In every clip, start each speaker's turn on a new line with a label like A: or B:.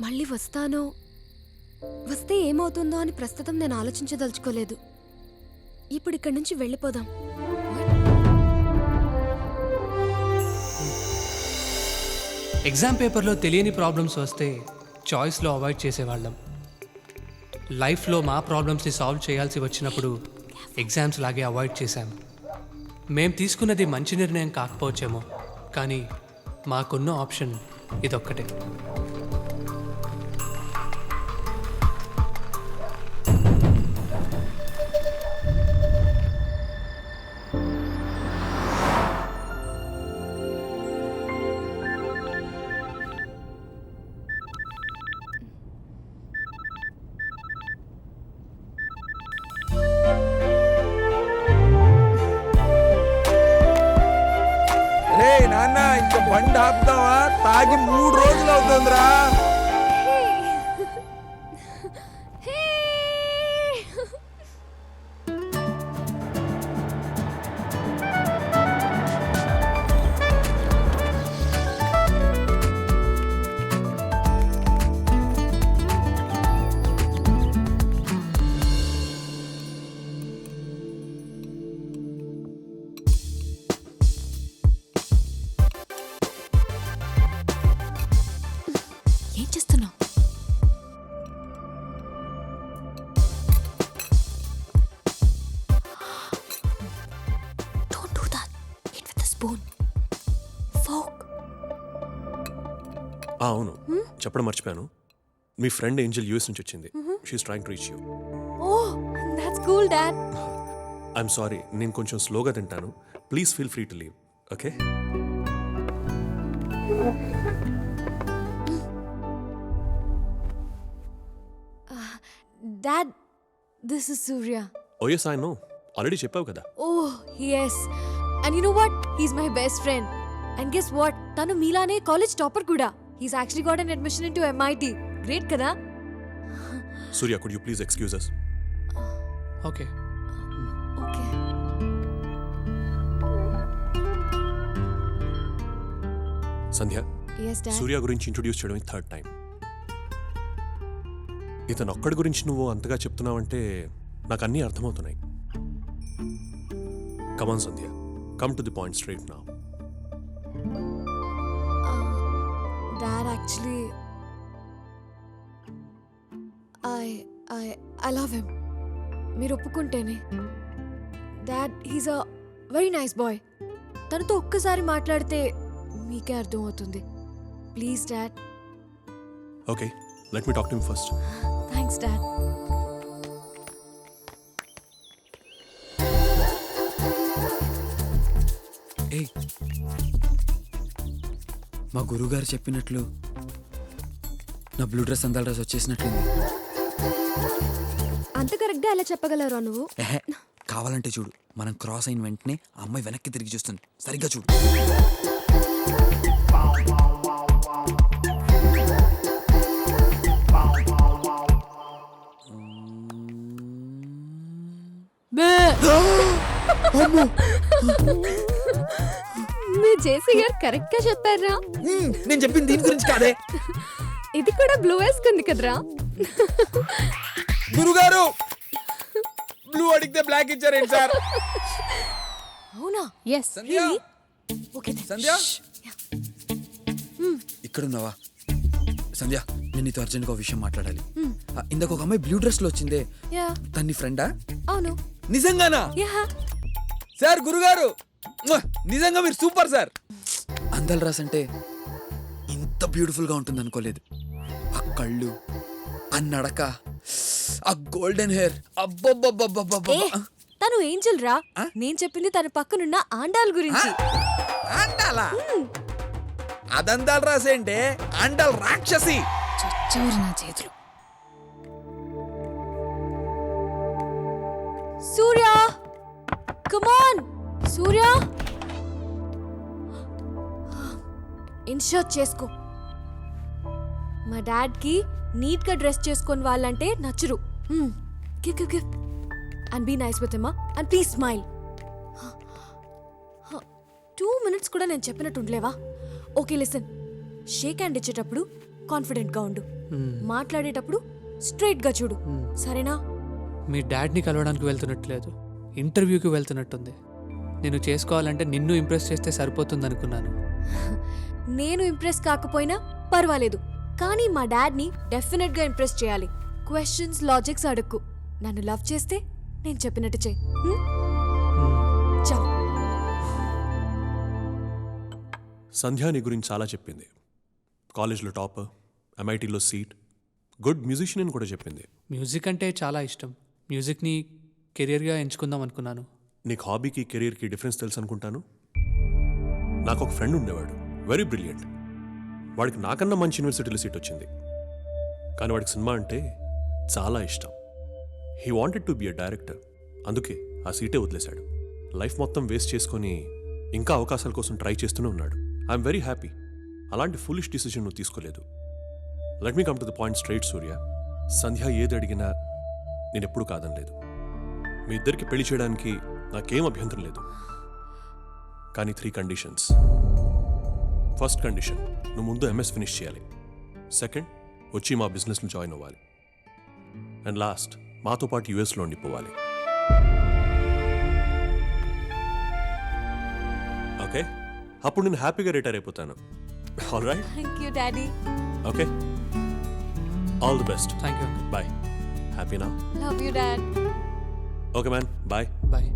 A: మళ్ళీ వస్తానో, వస్తే ఏమవుతుందో అని ప్రస్తుతం నేను ఆలోచించదలుచుకోలేదు. ఇప్పుడు ఇక్కడి నుంచి వెళ్ళిపోదాం.
B: ఎగ్జామ్ పేపర్లో తెలియని ప్రాబ్లమ్స్ వస్తే చాయిస్లో అవాయిడ్ చేసేవాళ్ళం. లైఫ్లో మా ప్రాబ్లమ్స్ని సాల్వ్ చేయాల్సి వచ్చినప్పుడు ఎగ్జామ్స్ లాగే అవాయిడ్ చేశాం. మేం తీసుకున్నది మంచి నిర్ణయం కాకపోవచ్చేమో, కానీ మాకున్న ఆప్షన్ ఇదొక్కటే.
C: నాన్న ఇంకా బండి ఆపుదామా? తాగి 3 రోజులు అవుతుందిరా.
D: అవును, చెప్పడం మర్చిపోయాను. మీ ఫ్రెండ్ ఏంజెల్ యూఎస్ నుంచి వచ్చింది. She is trying to reach you.
A: Oh, that's cool dad.
D: I'm sorry, నేను కొంచెం స్లోగా తింటాను. Please feel free to leave. Okay?
A: Dad, this is Surya.
D: Oh yes, I know. Already చెప్పావు కదా.
A: Oh yes, and you know what, he's my best friend, and guess what, tanu meelane college topper kuda. He's actually got an admission into MIT. Great kada.
D: Surya, could you please excuse us?
B: Okay.
A: Okay.
D: Sandhya,
A: Yes dad.
D: సూర్య గురించి introduce చేయడం 3rd time. ఇతను ఒక్కడి గురించి నువ్వు అంతగా చెప్తున్నావంటే నాకు అన్నీ అర్థమవుతున్నాయి. Come on Sandhya, come to the point straight now.
A: Dad, actually I love him. మీరు ఒప్పుకుంటేనే. Dad, he's a very nice boy. తనతో ఒక్కసారి మాట్లాడితే మీకే అర్థం అవుతుంది. Please dad.
D: Okay, let me talk to him first.
A: Thanks dad.
C: ఏయ్, మా గురువుగారు చెప్పినట్లు నా బ్లూ డ్రెస్ అందాల డ్రెస్ వచ్చేసినట్లుంది.
A: అంత కరెక్ట్గా ఎలా చెప్పగలరా నువ్వు?
C: ఎహె, కావాలంటే చూడు. మనం క్రాస్ అయిన వెంటనే ఆ అమ్మాయి వెనక్కి తిరిగి చూస్తుంది. సరిగ్గా చూడు.
A: మీ జేసీ గారు కరెక్ట్ గా చెప్పారా?
C: నేను చెప్పింది దీని గురించి కాదే.
A: ఇది కూడా బ్లూ వేసుకుంది కదరా.
C: గురుగారు, బ్లూ అడిగితే బ్లాక్ ఇచ్చారేంటి సార్?
A: అవునా? ఎస్.
C: సంధ్య,
A: ఓకే
C: సంధ్య, ఇక్కడ ఉన్నావా? సంధ్య, నేను నీతో అర్జెంట్గా ఒక విషయం మాట్లాడాలి. ఇందాక ఒక అమ్మాయి బ్లూ డ్రెస్ లో వచ్చిందే,
A: యా.
C: తన్ని ఫ్రెండా?
A: అవును.
C: నిజంగానా?
A: యా.
C: సార్, గురుగారు, నిజంగా మీరు సూపర్ సార్. అందాల రాస్ అంటే ఇంత బ్యూటిఫుల్ గా ఉంటుంది అనుకోలేదు. ఆ కళ్ళు, ఆ నడక, ఆ గోల్డెన్ హెయిర్, అబ్బబ్బబ్బబ్బబ్బబ్బ.
A: తను ఏంజెల్ రా. నేను చెప్పింది తన పక్కనున్న ఆండాల్ గురించి.
C: ఆండాలా? అదందాల రాసేంటే ఆండాల్ రాక్షసి.
A: చచ్చారు నా చేతులు. Surya, come on Surya. In shirt చేసుకో. మా డాడ్ కి నీట్ గా డ్రెస్ చేసుకొని వాళ్ళంటే నచ్చరు. Give give give and be nice with him and please smile. 2 minutes కూడా నేను చెప్పినట్టు ఉండలేవా? ఓకే లిసన్, షేక్ హ్యాండ్ ఇచ్చేటప్పుడు కాన్ఫిడెంట్గా ఉండు. మాట్లాడేటప్పుడు స్ట్రైట్గా చూడు, సరేనా?
B: మీ డాడ్ని కలవడానికి వెళ్తున్నట్లేదు, ఇంటర్వ్యూకి వెళ్తున్నట్టుంది. నేను చేసుకోవాలంటే నిన్ను ఇంప్రెస్ చేస్తే సరిపోతుంది అనుకున్నాను.
A: నేను ఇంప్రెస్ కాకపోయినా పర్వాలేదు, కానీ మా డాడ్ని డెఫినెట్గా ఇంప్రెస్ చేయాలి. క్వశ్చన్స్, లాజిక్స్ అడుక్కు. నన్ను లవ్ చేస్తే నేను చెప్పినట్టు చెయ్యి. చాలు.
D: సంధ్య నీ గురించి చాలా చెప్పింది. కాలేజ్లో టాపర్, MITలో సీట్, గుడ్ మ్యూజిషియన్ అని కూడా చెప్పింది.
B: మ్యూజిక్ అంటే చాలా ఇష్టం. మ్యూజిక్ని కెరియర్గా ఎంచుకుందాం అనుకున్నాను.
D: నీకు హాబీకి కెరీర్కి డిఫరెన్స్ తెలుసు అనుకుంటాను. నాకు ఒక ఫ్రెండ్ ఉండేవాడు, వెరీ బ్రిలియంట్. వాడికి నాకన్నా మంచి యూనివర్సిటీలో సీట్ వచ్చింది, కానీ వాడికి సినిమా అంటే చాలా ఇష్టం. He wanted to be a director. అందుకే ఆ సీటే వదిలేశాడు. లైఫ్ మొత్తం వేస్ట్ చేసుకొని ఇంకా అవకాశాల కోసం ట్రై చేస్తూనే ఉన్నాడు. I'm very happy. అలాంటి ఫులిష్ డిసిజన్ నువ్వు తీసుకోలేదు. Let me come to the point straight Surya. Sandhya ఏది అడిగినా నేను ఎప్పుడు కాదనలేదు. మీ ఇద్దరికి పెళ్లి చేయడానికి నాకేం అభ్యంతరం లేదు, కానీ 3 కండిషన్స్. ఫస్ట్ కండిషన్, నువ్వు ముందు MS ఫినిష్ చేయాలి. సెకండ్, వచ్చి మా బిజినెస్లో జాయిన్ అవ్వాలి. అండ్ లాస్ట్, మాతో పాటు యూఎస్లో ఉండిపోవాలి. ఓకే, అప్పుడు నేను హ్యాపీగా రిటైర్ అయిపోతాను. All right?
A: Thank you daddy.
D: Okay, all the best.
B: Thank you.
D: Bye. హ్యాపీనా?
A: Love you dad.
D: Okay man, bye.
B: Bye.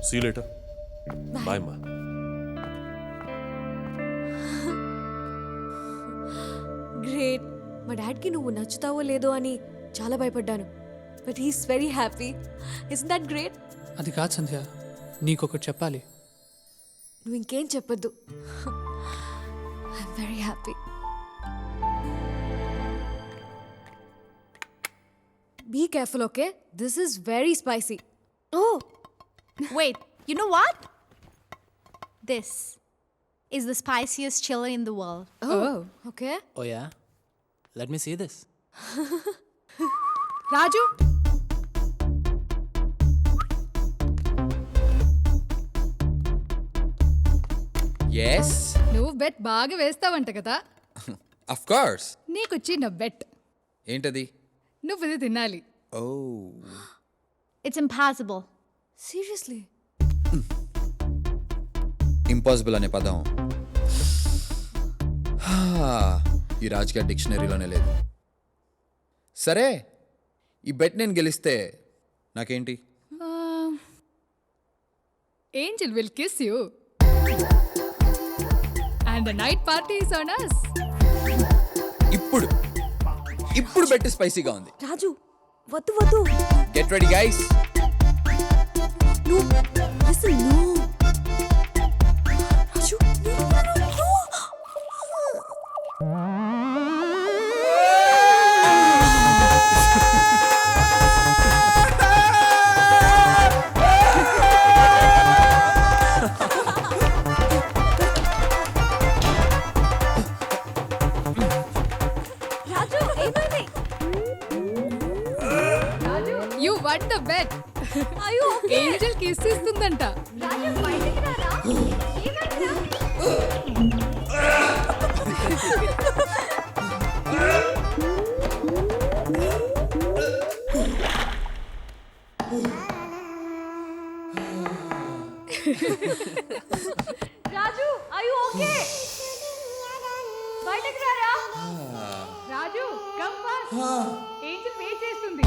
D: See you later. Bye మా.
A: గ్రేట్. మా డాడ్కి నువ్వు నచ్చుతావో లేదో అని చాలా భయపడ్డాను, but he's very happy. Is that great?
B: అది కాదు సంధ్య, నీకొకటి చెప్పాలి.
A: నువ్వు ఇంకేం చెప్పొద్దు. I'm very happy. Be careful, okay? This is very spicy.
E: Oh, wait, you know what? This is the spiciest chili in the world.
A: Oh, okay.
F: Oh yeah? Let me see this.
G: Raju,
C: yes,
G: నువ్వు bet బాగా వేస్తావంట కదా.
C: Of course.
G: నీకు చిన్న bet.
C: ఏంటది?
G: నువ్వు ఇది తినాలి.
C: ఓ,
E: It's impossible.
A: Seriously?
C: ఇంపాసిబుల్ అనే పదం ఈ రాజకీయ డిక్షనరీలోనే లేదు. సరే, ఈ బెట్ నేను గెలిస్తే నాకేంటి?
G: Angel will kiss you. And the night party is on us.
C: ఇప్పుడు బెట్ స్పైసీగా ఉంది.
A: రాజు, వద్దు వద్దు.
C: Get ready guys.
A: No, listen, no. రాజు, no. రాజు, ఏమైంది?
G: You won the bet.
A: అయ్యో,
G: Angel kiss ఇస్తుందంట.
A: రాజు బయటికి రారా? ఏమైందిరా? రాజు, are you okay? బయటికి రారా?
G: రాజు, come fast. Angel wait చేస్తుంది.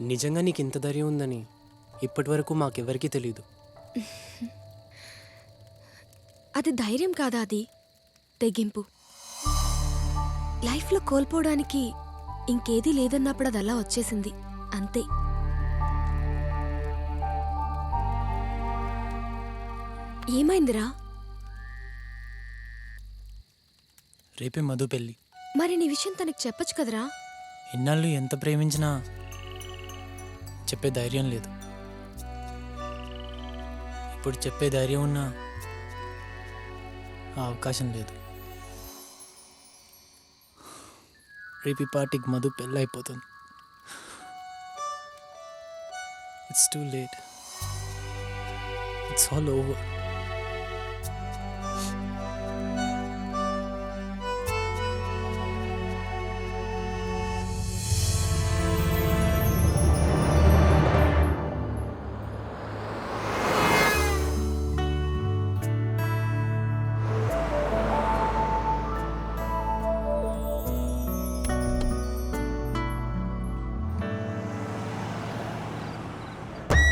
F: నిజంగా నీకు ఇంత ధైర్యం ఉందని ఇప్పటివరకు మాకెవరికీ తెలియదు.
A: అది ధైర్యం కాదా, అది తెగింపు. లైఫ్లో కోల్పోవడానికి ఇంకేదీ లేదన్నప్పుడు అది అలా వచ్చేసింది, అంతే. ఏమైందిరా?
F: రేపే మధు పెళ్ళి.
A: మరి నీ విషయం తనకి చెప్పొచ్చు కదరా?
F: ఇన్నాళ్ళు ఎంత ప్రేమించినా చెప్పే ధైర్యం లేదు. ఇప్పుడు చెప్పే ధైర్యం ఉన్నా ఆ అవకాశం లేదు. రేపు ఈ పార్టీకి మధు పెళ్ళైపోతుంది. It's too late. It's all over.